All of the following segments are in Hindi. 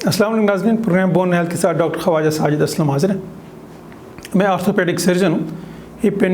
अस्सलाम वालेकुम नाज़रीन, प्रोग्राम बोन हेल्थ के साथ डॉक्टर ख्वाजा साजिद असलम हाजिर है। मैं आर्थोपेडिक सर्जन हूँ। Hip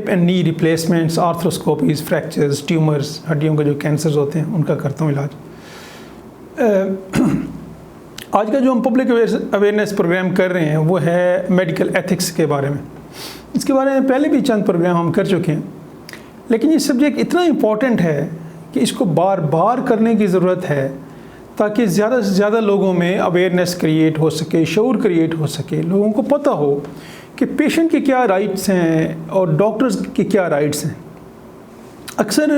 and knee replacements, arthroscopies, fractures, tumours, हड्डियों के जो कैंसर्स होते हैं उनका करता हूँ इलाज। आज का जो हम पब्लिक अवेयरनेस प्रोग्राम कर रहे हैं वो है मेडिकल एथिक्स के बारे में। इसके बारे में पहले भी चंद प्रोग्राम हम कर चुके हैं, लेकिन ये सब्जेक्ट इतना इम्पॉर्टेंट है कि इसको बार बार करने की ज़रूरत है ताकि ज़्यादा से ज़्यादा लोगों में अवेयरनेस क्रिएट हो सके, शऊर क्रिएट हो सके, लोगों को पता हो कि पेशेंट के क्या राइट्स हैं और डॉक्टर्स के क्या राइट्स हैं। अक्सर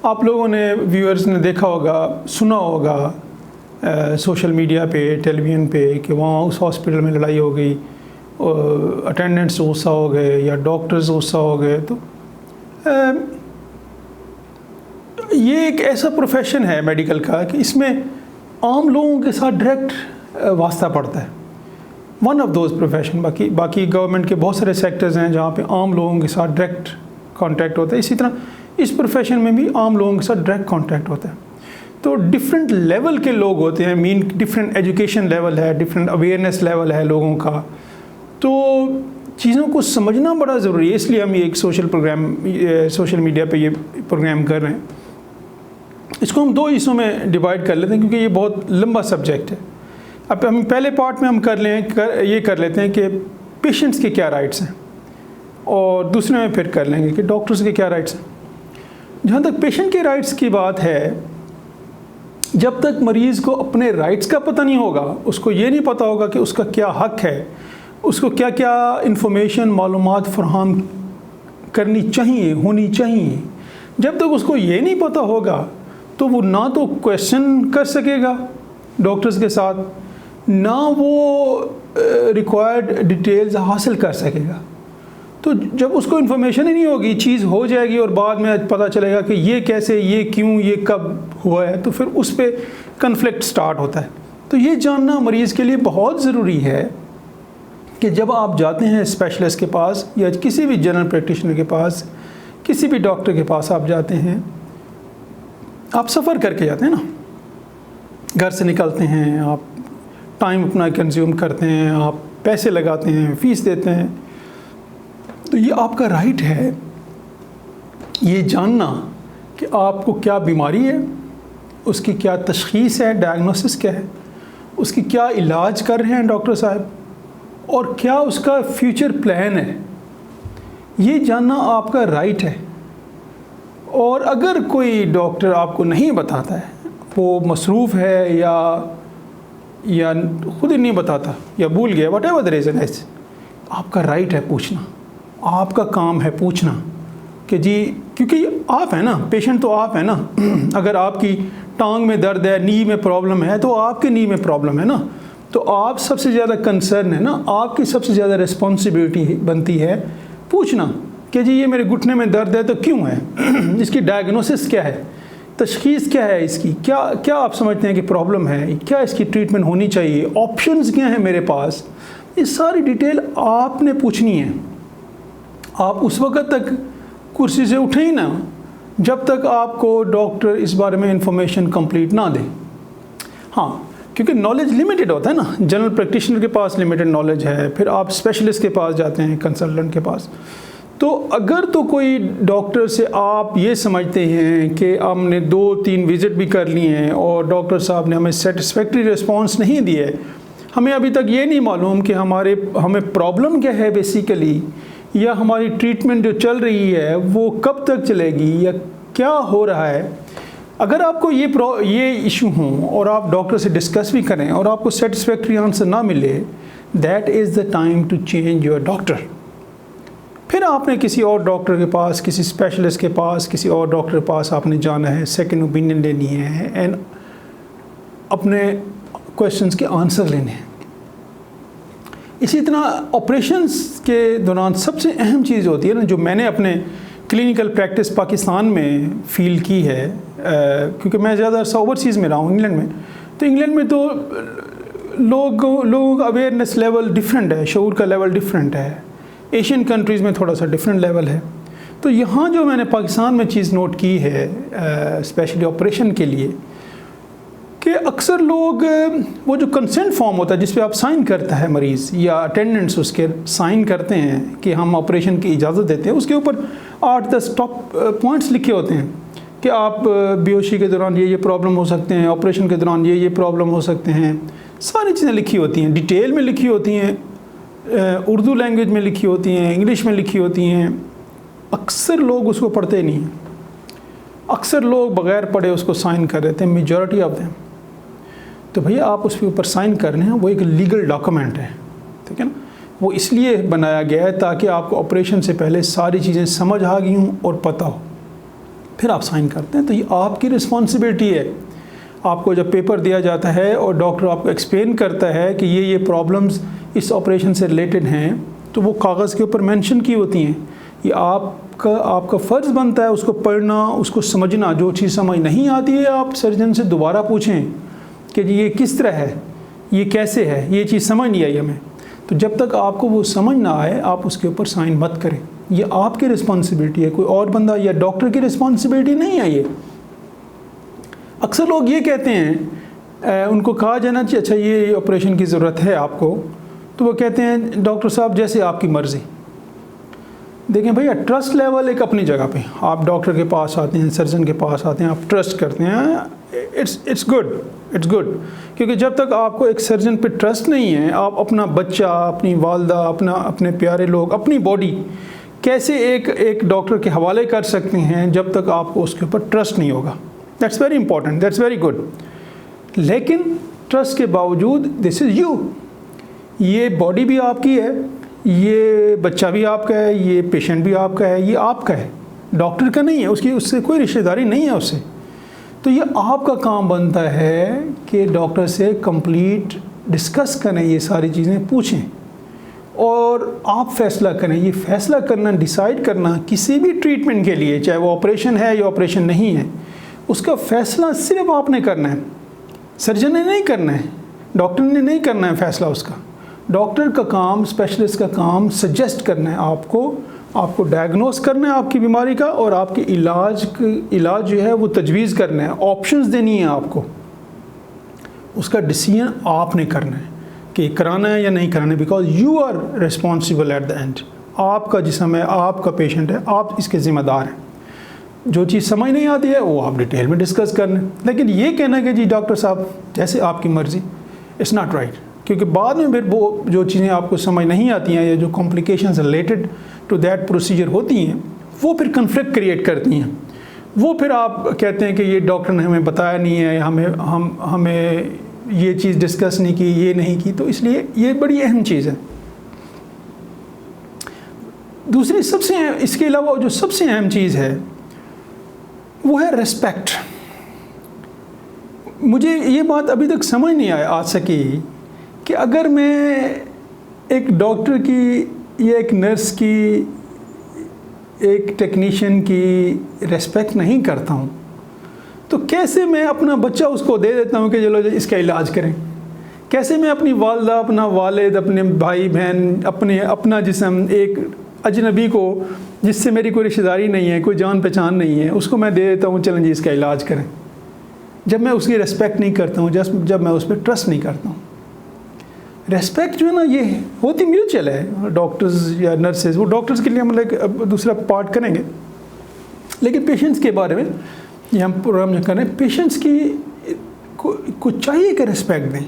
आप लोगों ने, व्यूअर्स ने देखा होगा, सुना होगा सोशल मीडिया पे, टेलीविज़न पे कि वहाँ उस हॉस्पिटल में लड़ाई हो गई, अटेंडेंट्स गुस्सा हो गए या डॉक्टर्स गुस्सा हो गए। तो ये एक ऐसा प्रोफेशन है मेडिकल का कि इसमें आम लोगों के साथ डायरेक्ट वास्ता पड़ता है। One of those profession. बाकी गवर्नमेंट के बहुत सारे सेक्टर्स हैं जहाँ पे आम लोगों के साथ डायरेक्ट कांटेक्ट होता है। इसी तरह इस प्रोफेशन में भी आम लोगों के साथ डायरेक्ट कांटेक्ट होता है। तो डिफरेंट लेवल के लोग होते हैं, डिफरेंट एजुकेशन लेवल है, डिफरेंट अवेयरनेस लेवल है लोगों का। तो चीज़ों को समझना बड़ा ज़रूरी है, इसलिए हम ये एक सोशल मीडिया पे ये प्रोग्राम कर रहे हैं। इसको हम दो हिस्सों में डिवाइड कर लेते हैं क्योंकि ये बहुत लंबा सब्जेक्ट है। अब हम पहले पार्ट में हम कर लेते हैं कि पेशेंट्स के क्या राइट्स हैं, और दूसरे में फिर कर लेंगे कि डॉक्टर्स के क्या राइट्स हैं। जहाँ तक पेशेंट के राइट्स की बात है, जब तक मरीज़ को अपने राइट्स का पता नहीं होगा, उसको ये नहीं पता होगा कि उसका क्या हक है, उसको क्या क्या इंफॉर्मेशन, मालूमात फराहम करनी चाहिए, होनी चाहिए, जब तक उसको ये नहीं पता होगा तो वो ना तो क्वेश्चन कर सकेगा डॉक्टर्स के साथ, ना वो रिक्वायर्ड डिटेल्स हासिल कर सकेगा। तो जब उसको इन्फॉर्मेशन ही नहीं होगी, चीज़ हो जाएगी और बाद में पता चलेगा कि ये कैसे, ये क्यों, ये कब हुआ है, तो फिर उस पर कन्फ्लिक्ट स्टार्ट होता है। तो ये जानना मरीज़ के लिए बहुत ज़रूरी है कि जब आप जाते हैं स्पेशलिस्ट के पास या किसी भी जनरल प्रैक्टिशनर के पास, किसी भी डॉक्टर के पास आप जाते हैं, आप सफ़र करके जाते हैं ना, घर से निकलते हैं, आप टाइम अपना कंज्यूम करते हैं, आप पैसे लगाते हैं, फ़ीस देते हैं। तो ये आपका राइट है ये जानना कि आपको क्या बीमारी है, उसकी क्या तशख़ीस है, डायग्नोसिस क्या है, उसकी क्या इलाज कर रहे हैं डॉक्टर साहब, और क्या उसका फ्यूचर प्लान है। ये जानना आपका राइट है। और अगर कोई डॉक्टर आपको नहीं बताता है, वो मसरूफ़ है या खुद ही नहीं बताता या भूल गया, वट एवर द रीज़न है, आपका राइट है पूछना, आपका काम है पूछना कि जी, क्योंकि आप हैं ना, पेशेंट तो आप हैं ना। अगर आपकी टांग में दर्द है, नी में प्रॉब्लम है, तो आपके नी में प्रॉब्लम है ना, तो आप सबसे ज़्यादा कंसर्न है ना, आपकी सबसे ज़्यादा रिस्पॉन्सिबिलिटी बनती है पूछना कि जी ये मेरे घुटने में दर्द है तो क्यों है, इसकी डायग्नोसिस क्या है, तशख़ीस क्या है इसकी, क्या आप समझते हैं कि प्रॉब्लम है, क्या इसकी ट्रीटमेंट होनी चाहिए, ऑप्शंस क्या हैं मेरे पास। ये सारी डिटेल आपने पूछनी है। आप उस वक्त तक कुर्सी से उठे ही ना जब तक आपको डॉक्टर इस बारे में इंफॉर्मेशन कंप्लीट ना दे। हाँ, क्योंकि नॉलेज लिमिटेड होता है ना, जनरल प्रैक्टिशनर के पास लिमिटेड नॉलेज है, फिर आप स्पेशलिस्ट के पास जाते हैं, कंसल्टेंट के पास। तो अगर तो कोई डॉक्टर से आप ये समझते हैं कि हमने 2-3 विज़िट भी कर लिए हैं और डॉक्टर साहब ने हमें सेटिस्फैक्ट्री रिस्पांस नहीं दिया है, हमें अभी तक ये नहीं मालूम कि हमें प्रॉब्लम क्या है बेसिकली, या हमारी ट्रीटमेंट जो चल रही है वो कब तक चलेगी या क्या हो रहा है, अगर आपको ये इशू हों और आप डॉक्टर से डिस्कस भी करें और आपको सेटिस्फैक्ट्री आंसर ना मिले, that is the time to change your doctor. फिर आपने किसी और डॉक्टर के पास, किसी स्पेशलिस्ट के पास, किसी और डॉक्टर के पास आपने जाना है, सेकंड ओपिनियन लेनी है एंड अपने क्वेश्चंस के आंसर लेने हैं। इसी तरह ऑपरेशंस के दौरान सबसे अहम चीज़ होती है ना, जो मैंने अपने क्लिनिकल प्रैक्टिस पाकिस्तान में फील की है, क्योंकि मैं ज़्यादा अर्सा ओवरसीज़ में रहा हूँ, इंग्लैंड में। तो इंग्लैंड में तो लोगों का अवेयरनेस लेवल डिफरेंट है, शऊर का लेवल डिफरेंट है। एशियन कंट्रीज़ में थोड़ा सा डिफरेंट लेवल है। तो यहाँ जो मैंने पाकिस्तान में चीज़ नोट की है, स्पेशली ऑपरेशन के लिए, कि अक्सर लोग वो जो कंसेंट फॉर्म होता है जिस पे आप साइन करता है मरीज़ या अटेंडेंट्स उसके साइन करते हैं कि हम ऑपरेशन की इजाज़त देते हैं, उसके ऊपर 8-10 टॉप पॉइंट्स लिखे होते हैं कि आप बेहोशी के दौरान ये प्रॉब्लम हो सकते हैं, ऑपरेशन के दौरान ये प्रॉब्लम हो सकते हैं, सारी चीज़ें लिखी होती हैं, डिटेल में लिखी होती हैं, उर्दू लैंग्वेज में लिखी होती हैं, इंग्लिश में लिखी होती हैं। अक्सर लोग उसको पढ़ते नहीं हैं, अक्सर लोग बग़ैर पढ़े उसको साइन कर देते हैं, मेजॉरिटी ऑफ देम। तो भैया आप उसके ऊपर साइन कर रहे हैं, वो एक लीगल डॉक्यूमेंट है, ठीक है ना। वो इसलिए बनाया गया है ताकि आपको ऑपरेशन से पहले सारी चीज़ें समझ आ गई हों और पता हो, फिर आप साइन करते हैं। तो ये आपकी रिस्पॉन्सिबिलिटी है। आपको जब पेपर दिया जाता है और डॉक्टर आपको एक्सप्लेन करता है कि ये प्रॉब्लम्स इस ऑपरेशन से रिलेटेड हैं, तो वो कागज़ के ऊपर मेंशन की होती हैं। ये आपका फ़र्ज़ बनता है उसको पढ़ना, उसको समझना। जो चीज़ समझ नहीं आती है आप सर्जन से दोबारा पूछें कि जी ये किस तरह है, ये कैसे है, ये चीज़ समझ नहीं आई हमें। तो जब तक आपको वो समझ ना आए आप उसके ऊपर साइन मत करें। ये आपकी रिस्पॉन्सिबिलिटी है, कोई और बंदा या डॉक्टर की रिस्पॉन्सिबिलिटी नहीं है ये। अक्सर लोग ये कहते हैं, उनको कहा जाना चाहिए अच्छा ये ऑपरेशन की ज़रूरत है आपको, तो वो कहते हैं डॉक्टर साहब जैसे आपकी मर्ज़ी। देखें भैया, ट्रस्ट लेवल एक अपनी जगह पे, आप डॉक्टर के पास आते हैं, सर्जन के पास आते हैं, आप ट्रस्ट करते हैं, इट्स गुड। क्योंकि जब तक आपको एक सर्जन पे ट्रस्ट नहीं है, आप अपना बच्चा, अपनी वालदा, अपने प्यारे लोग, अपनी बॉडी कैसे एक डॉक्टर के हवाले कर सकते हैं जब तक आपको उसके ऊपर ट्रस्ट नहीं होगा। That's very important, that's very good. लेकिन ट्रस्ट के बावजूद दिस इज़ यू, ये बॉडी भी आपकी है, ये बच्चा भी आपका है, ये पेशेंट भी आपका है, ये आपका है, डॉक्टर का नहीं है, उससे कोई रिश्तेदारी नहीं है उससे। तो ये आपका काम बनता है कि डॉक्टर से कंप्लीट डिस्कस करें, ये सारी चीज़ें पूछें और आप फैसला करें। ये फैसला करना, डिसाइड करना किसी भी ट्रीटमेंट के लिए, चाहे वो ऑपरेशन है या ऑपरेशन नहीं है, उसका फैसला सिर्फ आपने करना है, सर्जन ने नहीं करना है, डॉक्टर ने नहीं करना है फैसला उसका। डॉक्टर का काम, स्पेशलिस्ट का काम सजेस्ट करना है आपको डायग्नोस करना है आपकी बीमारी का, और आपके इलाज जो है वो तजवीज़ करना है, ऑप्शंस देनी है आपको। उसका डिसीजन आपने करना है कि कराना है या नहीं कराना है, because you are responsible at the end. आपका जिस्म है, आपका पेशेंट है, आप इसके ज़िम्मेदार हैं। जो चीज़ समझ नहीं आती है वो आप डिटेल में डिस्कस करना है। लेकिन ये कहना है कि जी डॉक्टर साहब जैसे आपकी मर्ज़ी, इट्स नॉट राइट। क्योंकि बाद में फिर वो जो चीज़ें आपको समझ नहीं आती हैं या जो complications related to that procedure होती हैं, वो फिर कन्फ्लिक्ट क्रिएट करती हैं। वो फिर आप कहते हैं कि ये डॉक्टर ने हमें बताया नहीं है, हमें ये चीज़ डिस्कस नहीं की, ये नहीं की। तो इसलिए ये बड़ी अहम चीज़ है। दूसरी इसके अलावा जो सबसे अहम चीज़ है वो है रिस्पेक्ट। मुझे ये बात अभी तक समझ नहीं आ सकी कि अगर मैं एक डॉक्टर की या एक नर्स की, एक टेक्नीशियन की रिस्पेक्ट नहीं करता हूँ, तो कैसे मैं अपना बच्चा उसको दे देता हूँ कि चलो इसका इलाज करें। कैसे मैं अपनी वालदा, अपना वालिद, अपने भाई बहन, अपना जिस्म एक अजनबी को जिससे मेरी कोई रिश्तेदारी नहीं है, कोई जान पहचान नहीं है, उसको मैं दे देता हूँ चलें जी इसका इलाज करें, जब मैं उसकी रिस्पेक्ट नहीं करता हूँ, जब मैं उस पर ट्रस्ट नहीं करता हूँ। रेस्पेक्ट जो है ना ये होती म्यूचुअल है। डॉक्टर्स या नर्सेज, वो डॉक्टर्स के लिए हम लोग दूसरा पार्ट करेंगे, लेकिन पेशेंट्स के बारे में ये हम प्रोग्राम जो करें, पेशेंट्स की को चाहिए कि रिस्पेक्ट दें।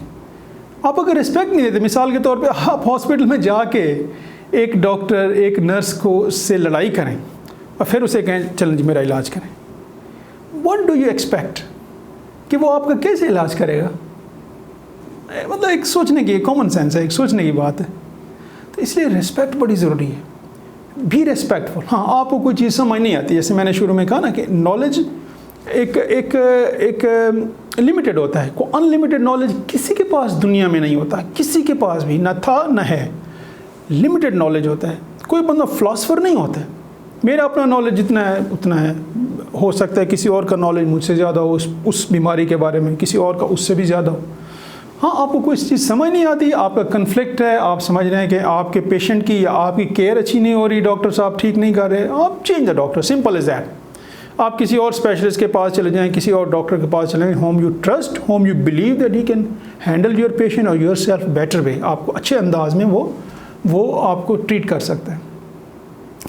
आप अगर रिस्पेक्ट नहीं देते, मिसाल के तौर पे आप हॉस्पिटल में जाके एक डॉक्टर, एक नर्स को से लड़ाई करें और फिर उसे कहें चलो जी मेरा इलाज करें, व्हाट डू यू एक्सपेक्ट कि वो आपका कैसे इलाज करेगा? मतलब एक सोचने की, कॉमन सेंस है, एक सोचने की बात है। तो इसलिए रिस्पेक्ट बड़ी ज़रूरी है। Be respectful. हाँ, आपको कोई चीज़ समझ नहीं आती, जैसे मैंने शुरू में कहा ना कि नॉलेज एक लिमिटेड होता है। को अनलिमिटेड नॉलेज किसी के पास दुनिया में नहीं होता, किसी के पास भी ना था ना है। लिमिटेड नॉलेज होता है। कोई बंदा फ़िलासफ़र नहीं होता है। मेरा अपना नॉलेज जितना है उतना है, हो सकता है किसी और का नॉलेज मुझसे ज़्यादा हो उस बीमारी के बारे में, किसी और का उससे भी ज़्यादा हो। हाँ, आपको कोई चीज़ समझ नहीं आती, आपका कन्फ्लिक्ट है, आप समझ रहे हैं कि आपके पेशेंट की या आपकी केयर अच्छी नहीं हो रही, डॉक्टर साहब ठीक नहीं कर रहे, आप change the doctor, simple is that. आप किसी और स्पेशलिस्ट के पास चले जाएं, किसी और डॉक्टर के पास चले जाएं, home you trust, home you believe that he can handle your patient और योर सेल्फ बेटर वे, आपको अच्छे अंदाज में वो आपको ट्रीट कर सकता है।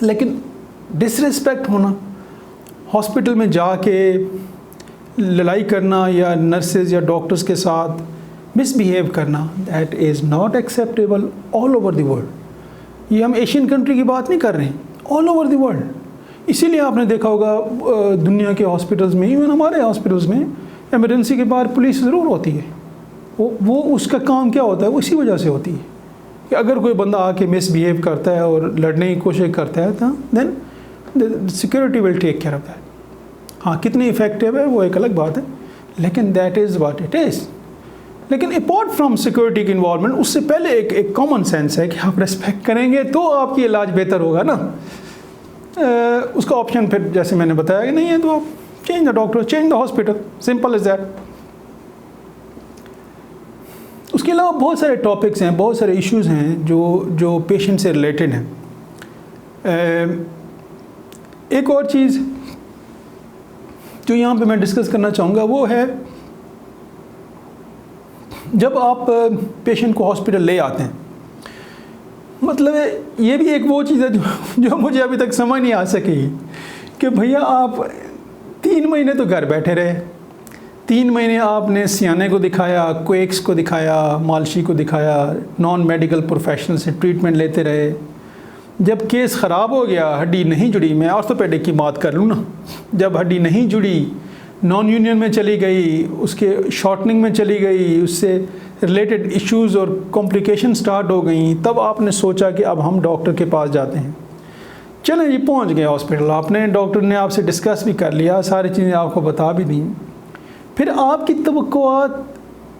लेकिन डिसरिस्पेक्ट होना, हॉस्पिटल में जाके लड़ाई करना या नर्सेज या डॉक्टर्स के साथ मिसबिहेव करना, that is not acceptable all over the world. ये हम एशियन कंट्री की बात नहीं कर रहे हैं, ऑल ओवर द वर्ल्ड। इसीलिए आपने देखा होगा दुनिया के हॉस्पिटल्स में, इवन हमारे हॉस्पिटल्स में इमरजेंसी के बाहर पुलिस ज़रूर होती है। वो उसका काम क्या होता है, वो इसी वजह से होती है कि अगर कोई बंदा आके मिसबिहेव करता है और लड़ने की कोशिश करता है तो then security will take care of that. हाँ, कितनी इफेक्टिव है वो एक अलग बात है, लेकिन that is what it is. लेकिन अपार्ट फ्रॉम सिक्योरिटी की इन्वॉल्वमेंट, उससे पहले एक कॉमन सेंस है कि आप रेस्पेक्ट करेंगे तो आपकी इलाज बेहतर होगा ना। उसका ऑप्शन फिर जैसे मैंने बताया कि नहीं है तो आप change the doctor, change the hospital, simple is that. उसके अलावा बहुत सारे टॉपिक्स हैं, बहुत सारे इश्यूज़ हैं जो पेशेंट से रिलेटेड हैं। एक और चीज़ जो यहाँ पे मैं डिस्कस करना चाहूँगा वो है, जब आप पेशेंट को हॉस्पिटल ले आते हैं, मतलब ये भी एक वो चीज़ है जो मुझे अभी तक समझ नहीं आ सकी कि भैया आप 3 महीने तो घर बैठे रहे, 3 महीने आपने सियाने को दिखाया, क्वेक्स को दिखाया, मालशी को दिखाया, नॉन मेडिकल प्रोफेशनल से ट्रीटमेंट लेते रहे। जब केस ख़राब हो गया, हड्डी नहीं जुड़ी, मैं ऑर्थोपेडिक की बात कर लूँ ना, जब हड्डी नहीं जुड़ी, नॉन यूनियन में चली गई, उसके शॉर्टनिंग में चली गई, उससे रिलेटेड इश्यूज़ और कॉम्प्लिकेशन स्टार्ट हो गई, तब आपने सोचा कि अब हम डॉक्टर के पास जाते हैं। चलें जी, पहुंच गए हॉस्पिटल, आपने डॉक्टर ने आपसे डिस्कस भी कर लिया, सारी चीज़ें आपको बता भी दी। फिर आपकी तवक्कुआत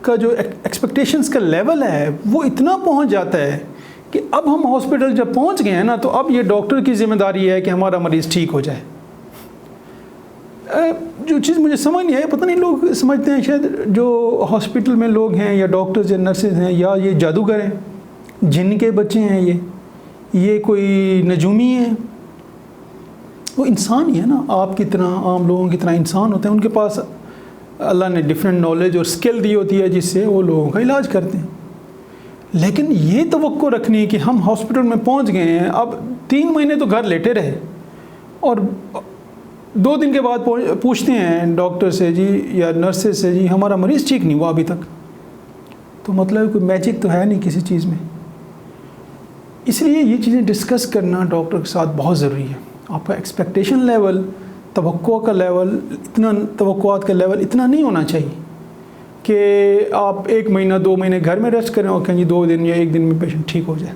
का जो एक्सपेक्टेशंस का लेवल है वो इतना पहुंच जाता है कि अब हम हॉस्पिटल जब पहुंच गए हैं ना, तो अब ये डॉक्टर की ज़िम्मेदारी है कि हमारा मरीज़ ठीक हो जाए। जो चीज़ मुझे समझ नहीं है, पता नहीं लोग समझते हैं शायद जो हॉस्पिटल में लोग हैं या डॉक्टर्स या नर्सेज हैं या ये जादूगर हैं, जिन के बच्चे हैं, ये कोई नजूमी है। वो इंसान ही है ना, आपकी तरह, आम लोगों की तरह इंसान होते हैं। उनके पास अल्लाह ने डिफरेंट नॉलेज और स्किल दी होती है जिससे वो लोगों का इलाज करते हैं। लेकिन ये तवक्को रखनी है कि हम हॉस्पिटल में पहुंच गए हैं, अब 3 महीने तो घर लेटे रहे और 2 दिन के बाद पूछते हैं डॉक्टर से जी या नर्सेज से, जी हमारा मरीज़ ठीक नहीं हुआ अभी तक, तो मतलब कोई मैजिक तो है नहीं किसी चीज़ में। इसलिए ये चीज़ें डिस्कस करना डॉक्टर के साथ बहुत ज़रूरी है। आपका एक्सपेक्टेशन लेवल, तवक्को का लेवल, तवक्कुआत का लेवल इतना नहीं होना चाहिए कि आप 1 महीना 2 महीने घर में रेस्ट करें और कहें जी 2 दिन या 1 दिन में पेशेंट ठीक हो जाए।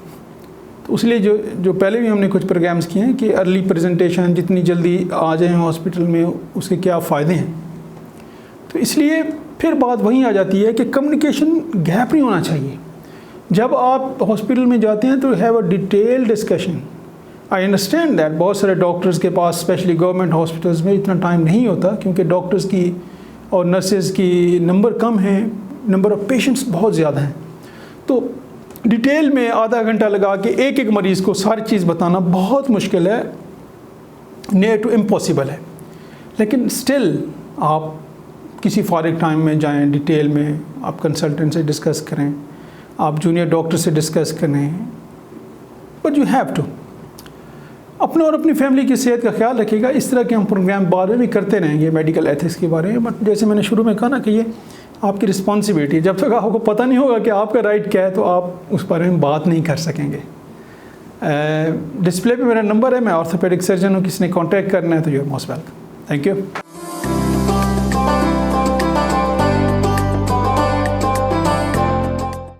तो इसलिए जो पहले भी हमने कुछ प्रोग्राम्स किए हैं कि अर्ली प्रेजेंटेशन, जितनी जल्दी आ जाएं हॉस्पिटल में उसके क्या फ़ायदे हैं। तो इसलिए फिर बात वहीं आ जाती है कि कम्युनिकेशन गैप नहीं होना चाहिए। जब आप हॉस्पिटल में जाते हैं तो have a detail discussion. I understand that बहुत सारे डॉक्टर्स के पास, स्पेशली गवर्नमेंट हॉस्पिटल्स में, इतना टाइम नहीं होता क्योंकि डॉक्टर्स की और नर्सेज की नंबर कम है, नंबर ऑफ़ पेशेंट्स बहुत ज़्यादा हैं। तो डिटेल में आधा घंटा लगा के एक मरीज़ को सारी चीज़ बताना बहुत मुश्किल है, नियर टू इम्पॉसिबल है। लेकिन स्टिल आप किसी फारिग टाइम में जाएं, डिटेल में आप कंसल्टेंट से डिस्कस करें, आप जूनियर डॉक्टर से डिस्कस करें, बट यू हैव टू अपने और अपनी फैमिली की सेहत का ख्याल रखिएगा। इस तरह के हम प्रोग्राम बाद में भी करते रहेंगे मेडिकल एथिक्स के बारे में, बट जैसे मैंने शुरू में कहा ना कि ये आपकी रिस्पॉन्सिबिलिटी है। जब तक आपको पता नहीं होगा कि आपका राइट क्या है तो आप उस बारे में बात नहीं कर सकेंगे। डिस्प्ले पे मेरा नंबर है, मैं ऑर्थोपेडिक सर्जन हूँ, किसी ने कॉन्टैक्ट करना है तो you are most welcome. Thank you.